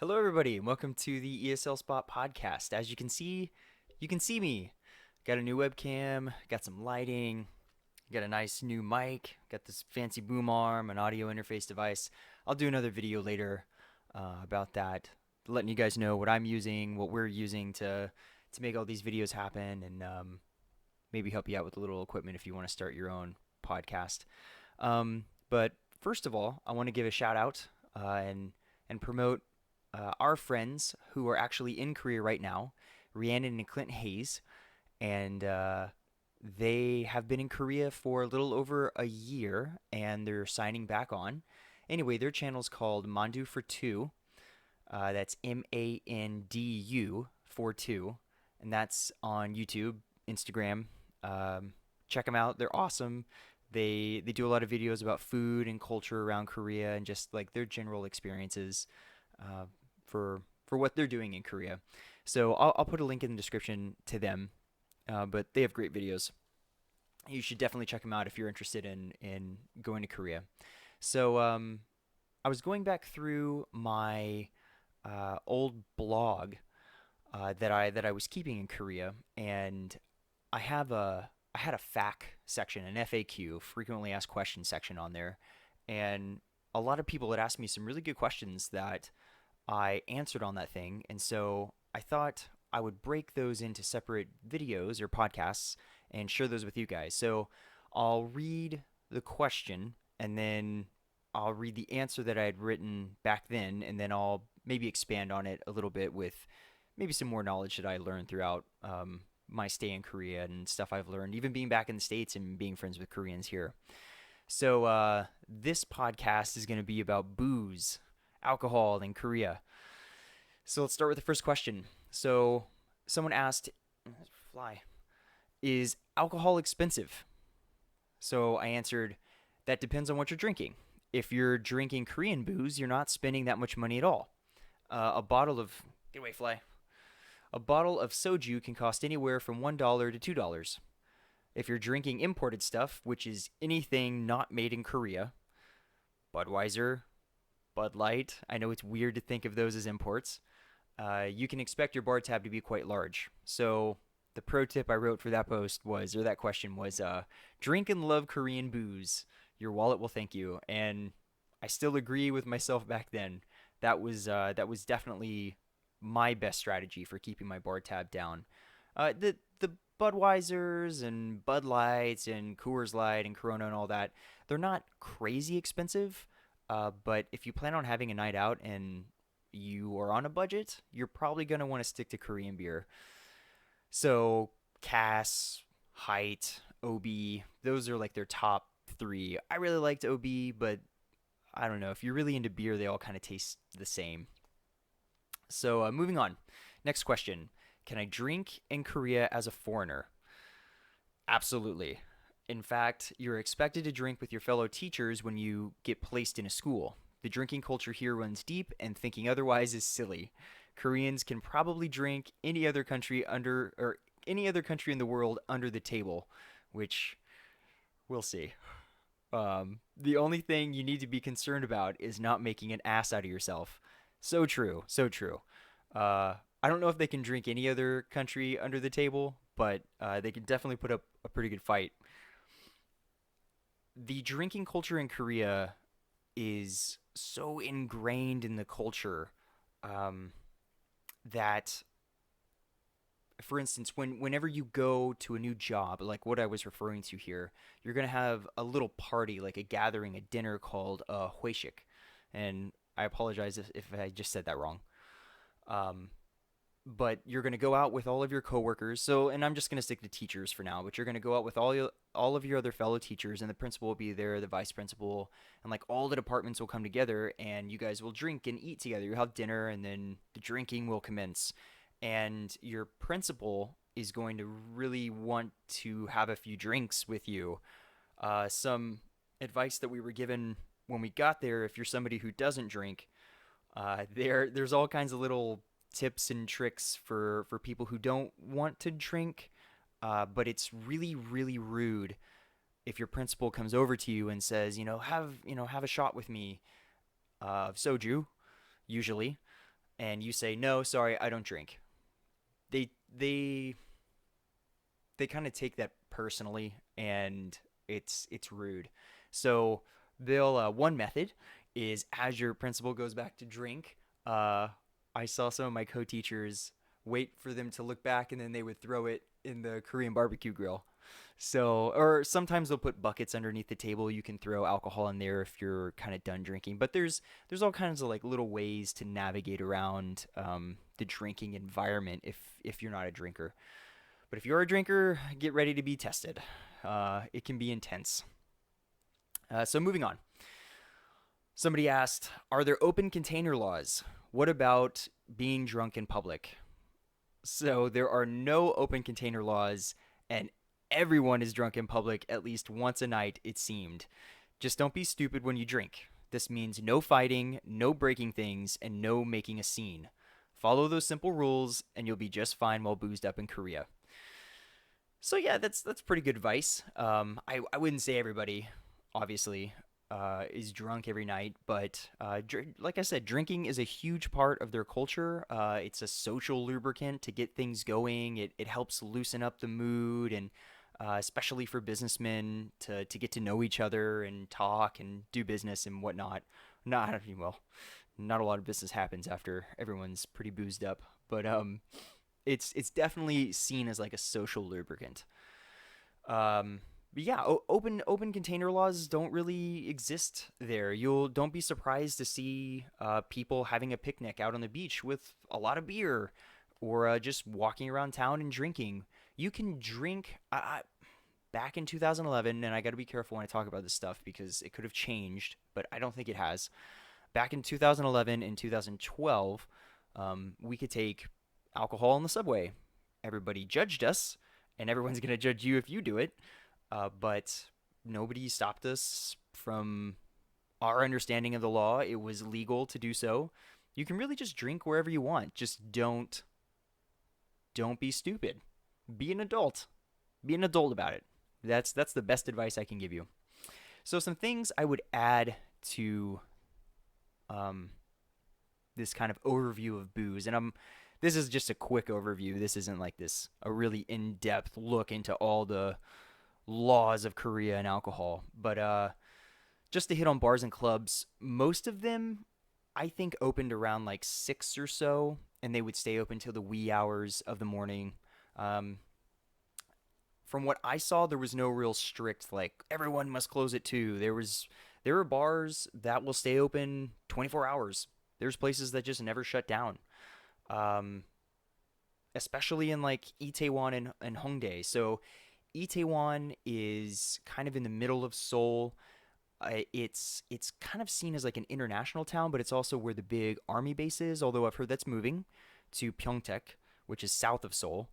Hello, everybody, and welcome to the ESL Spot podcast. As you can see me. Got a new webcam, got some lighting, got a nice new mic, got this fancy boom arm, an audio interface device. I'll do another video later about that, letting you guys know what I'm using, what we're using to make all these videos happen, and maybe help you out with a little equipment if you want to start your own podcast. But first of all, I want to give a shout out and promote our friends who are actually in Korea right now, Rhiannon and Clint Hayes, and they have been in Korea for a little over a year, and they're signing back on. Anyway, their channel is called Mandu for Two. That's MANDU for two, and that's on YouTube, Instagram. Check them out; they're awesome. They do a lot of videos about food and culture around Korea and just like their general experiences uh, for what they're doing in Korea. So I'll put a link in the description to them, but they have great videos. You should definitely check them out if you're interested in going to Korea. So I was going back through my old blog that I was keeping in Korea, and I had a FAQ section, an FAQ, frequently asked questions section on there, and a lot of people had asked me some really good questions that I answered on that thing, and so I thought I would break those into separate videos or podcasts and share those with you guys. So I'll read the question and then I'll read the answer that I had written back then, and then I'll maybe expand on it a little bit with maybe some more knowledge that I learned throughout my stay in Korea and stuff I've learned, even being back in the States and being friends with Koreans here. So this podcast is going to be about booze, alcohol in Korea. So let's start with the first question. So someone asked, fly, is alcohol expensive? So I answered, that depends on what you're drinking. If you're drinking Korean booze, you're not spending that much money at all. A bottle of, get away, fly. A bottle of soju can cost anywhere from $1 to $2. If you're drinking imported stuff, which is anything not made in Korea, Budweiser, Bud Light, I know it's weird to think of those as imports, you can expect your bar tab to be quite large. So the pro tip I wrote for that post was, or that question was, drink and love Korean booze. Your wallet will thank you. And I still agree with myself back then. That was definitely my best strategy for keeping my bar tab down. The Budweisers and Bud Lights and Coors Light and Corona and all that, they're not crazy expensive. But if you plan on having a night out and you are on a budget, you're probably going to want to stick to Korean beer. So Cass, Height, OB, those are like their top three. I really liked OB, but I don't know. If you're really into beer, they all kind of taste the same. So moving on. Next question. Can I drink in Korea as a foreigner? Absolutely. In fact, you're expected to drink with your fellow teachers when you get placed in a school. The drinking culture here runs deep, and thinking otherwise is silly. Koreans can probably drink any other country in the world under the table, which we'll see. The only thing you need to be concerned about is not making an ass out of yourself. So true, so true. I don't know if they can drink any other country under the table, but they can definitely put up a pretty good fight. The drinking culture in Korea is so ingrained in the culture um, that, for instance, whenever you go to a new job, like what I was referring to here, you're gonna have a little party, like a gathering, a dinner called hueshik, and I apologize if I just said that wrong. Um, but you're going to go out with all of your coworkers. So, and I'm just going to stick to teachers for now, but you're going to go out with all of your other fellow teachers, and the principal will be there, the vice principal, and like all the departments will come together, and you guys will drink and eat together. You'll have dinner, and then the drinking will commence. And your principal is going to really want to have a few drinks with you. Some advice that we were given when we got there: if you're somebody who doesn't drink, there's all kinds of little tips and tricks for people who don't want to drink, but it's really rude if your principal comes over to you and says, have a shot with me of soju, usually, and you say, no, sorry, I don't drink, they they they kind of take that personally, and it's rude. So they'll one method is, as your principal goes back to drink, uh, I saw some of my co-teachers wait for them to look back, and then they would throw it in the Korean barbecue grill. So, or sometimes they'll put buckets underneath the table. You can throw alcohol in there if you're kind of done drinking. But there's all kinds of like little ways to navigate around the drinking environment if you're not a drinker. But if you're a drinker, get ready to be tested. It can be intense. So moving on. Somebody asked, are there open container laws? What about being drunk in public? So there are no open container laws, and everyone is drunk in public at least once a night, it seemed. Just don't be stupid when you drink. This means no fighting, no breaking things, and no making a scene. Follow those simple rules, and you'll be just fine while boozed up in Korea. So yeah, that's pretty good advice. I wouldn't say everybody, obviously, is drunk every night, but like I said, drinking is a huge part of their culture. It's a social lubricant to get things going. It helps loosen up the mood, and especially for businessmen to get to know each other and talk and do business and whatnot. Not well, not a lot of business happens after everyone's pretty boozed up, but it's definitely seen as like a social lubricant. But yeah, open container laws don't really exist there. You'll Don't be surprised to see people having a picnic out on the beach with a lot of beer, or just walking around town and drinking. You can drink. Back in 2011, and I got to be careful when I talk about this stuff because it could have changed, but I don't think it has. Back in 2011 and 2012, we could take alcohol in the subway. Everybody judged us, and everyone's going to judge you if you do it. But nobody stopped us from our understanding of the law. It was legal to do so. You can really just drink wherever you want. Just don't be stupid. Be an adult. Be an adult about it. That's the best advice I can give you. So some things I would add to um, this kind of overview of booze, and this is just a quick overview. This isn't like this a really in-depth look into all the laws of Korea and alcohol. But just to hit on bars and clubs, most of them I think opened around like 6 or so, and they would stay open till the wee hours of the morning. Um, from what I saw, there was no real strict like everyone must close at 2. There were bars that will stay open 24 hours. There's places that just never shut down. Um, Especially in like Itaewon and Hongdae. So Itaewon is kind of in the middle of Seoul. It's kind of seen as like an international town, but it's also where the big army base is. Although I've heard that's moving to Pyeongtaek, which is south of Seoul.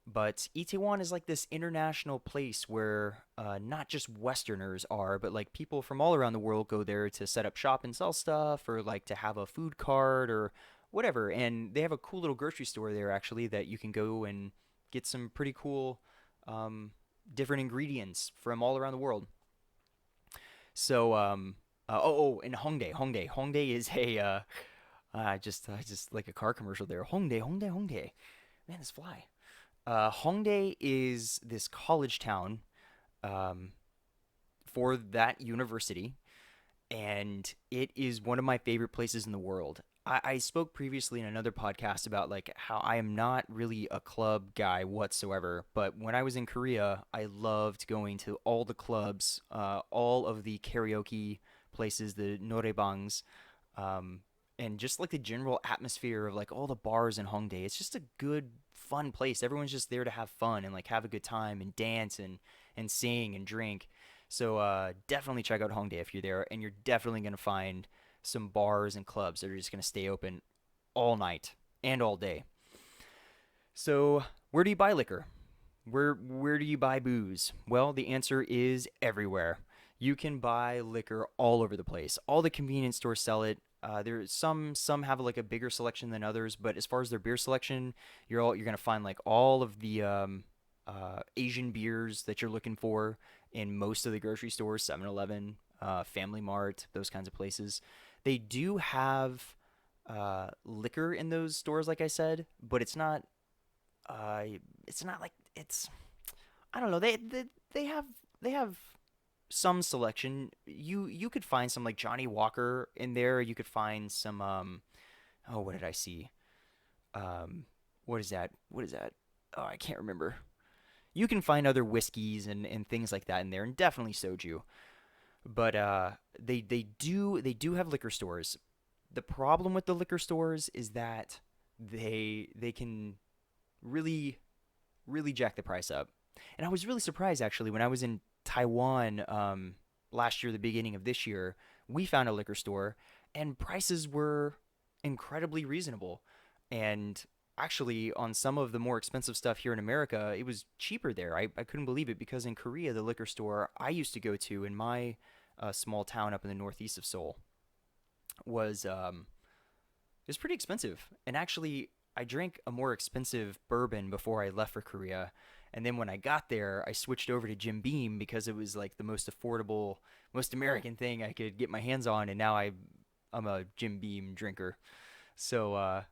But Itaewon is like this international place where not just Westerners are, but like people from all around the world go there to set up shop and sell stuff, or like to have a food cart or whatever. And they have a cool little grocery store there actually that you can go and get some pretty cool um, different ingredients from all around the world. So, and Hongdae is a I just like a car commercial there. Hongdae. Man, this fly. Hongdae is this college town um, for that university, and it is one of my favorite places in the world. I spoke previously in another podcast about like how I am not really a club guy whatsoever, but when I was in Korea, I loved going to all the clubs, all of the karaoke places, the norebangs, um, and just like the general atmosphere of like all the bars in Hongdae. It's just a good, fun place. Everyone's just there to have fun and like have a good time and dance and sing and drink. So definitely check out Hongdae if you're there, and you're definitely gonna find some bars and clubs that are just gonna stay open all night and all day. So where do you buy liquor? Where do you buy booze? Well, the answer is everywhere. You can buy liquor all over the place. All the convenience stores sell it. There's some have like a bigger selection than others, but as far as their beer selection, you're gonna find like all of the Asian beers that you're looking for in most of the grocery stores, 7-Eleven, Family Mart, those kinds of places. They do have liquor in those stores, like I said, but uh, it's not like it's I don't know. They have they have some selection. You could find some like Johnny Walker in there. You could find some oh, what did I see? Um what is that? What is that? Oh, I can't remember. You can find other whiskeys and things like that in there, and definitely soju. But they do have liquor stores. The problem with the liquor stores is that they can really really jack the price up. And I was really surprised actually when I was in Taiwan last year, the beginning of this year. We found a liquor store, and prices were incredibly reasonable. And actually, on some of the more expensive stuff here in America, it was cheaper there. I couldn't believe it because in Korea, the liquor store I used to go to in my small town up in the northeast of Seoul was it was pretty expensive. And actually, I drank a more expensive bourbon before I left for Korea. And then when I got there, I switched over to Jim Beam because it was like the most affordable, most American thing I could get my hands on. And now I'm a Jim Beam drinker. So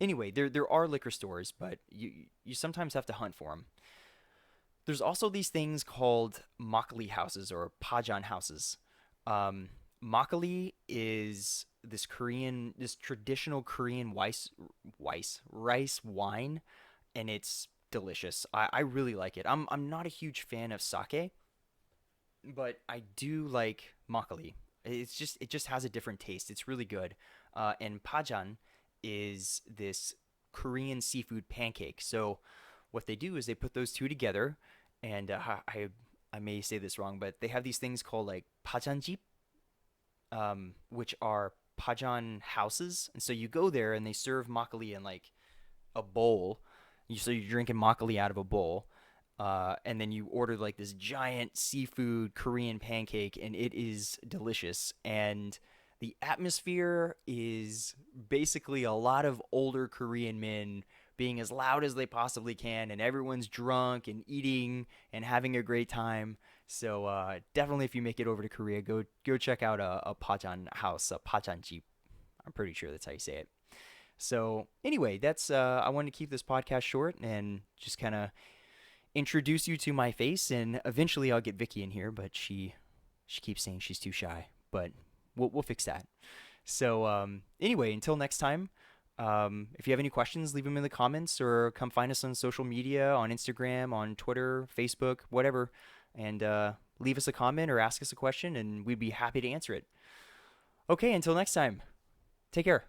anyway, there are liquor stores, but you sometimes have to hunt for them. There's also these things called makgeolli houses or pajan houses. Um, Makgeolli is this traditional Korean rice wine, and it's delicious. I really like it. I'm not a huge fan of sake, but I do like makgeolli. It just has a different taste. It's really good. And pajan is this Korean seafood pancake. So what they do is they put those two together, and I may say this wrong, but they have these things called like pajanjip, which are pajan houses. And so you go there and they serve makgeolli in like a bowl. So you're drinking makgeolli out of a bowl. And then you order like this giant seafood Korean pancake, and it is delicious. And the atmosphere is basically a lot of older Korean men being as loud as they possibly can, and everyone's drunk and eating and having a great time. So definitely, if you make it over to Korea, go check out a pajan house, a pajan jeep. I'm pretty sure that's how you say it. So anyway, that's I wanted to keep this podcast short and just kind of introduce you to my face, and eventually I'll get Vicky in here, but she keeps saying she's too shy, but we'll fix that. So anyway, until next time, if you have any questions, leave them in the comments or come find us on social media, on Instagram, on Twitter, Facebook, whatever, and leave us a comment or ask us a question, and we'd be happy to answer it. Okay, until next time, take care.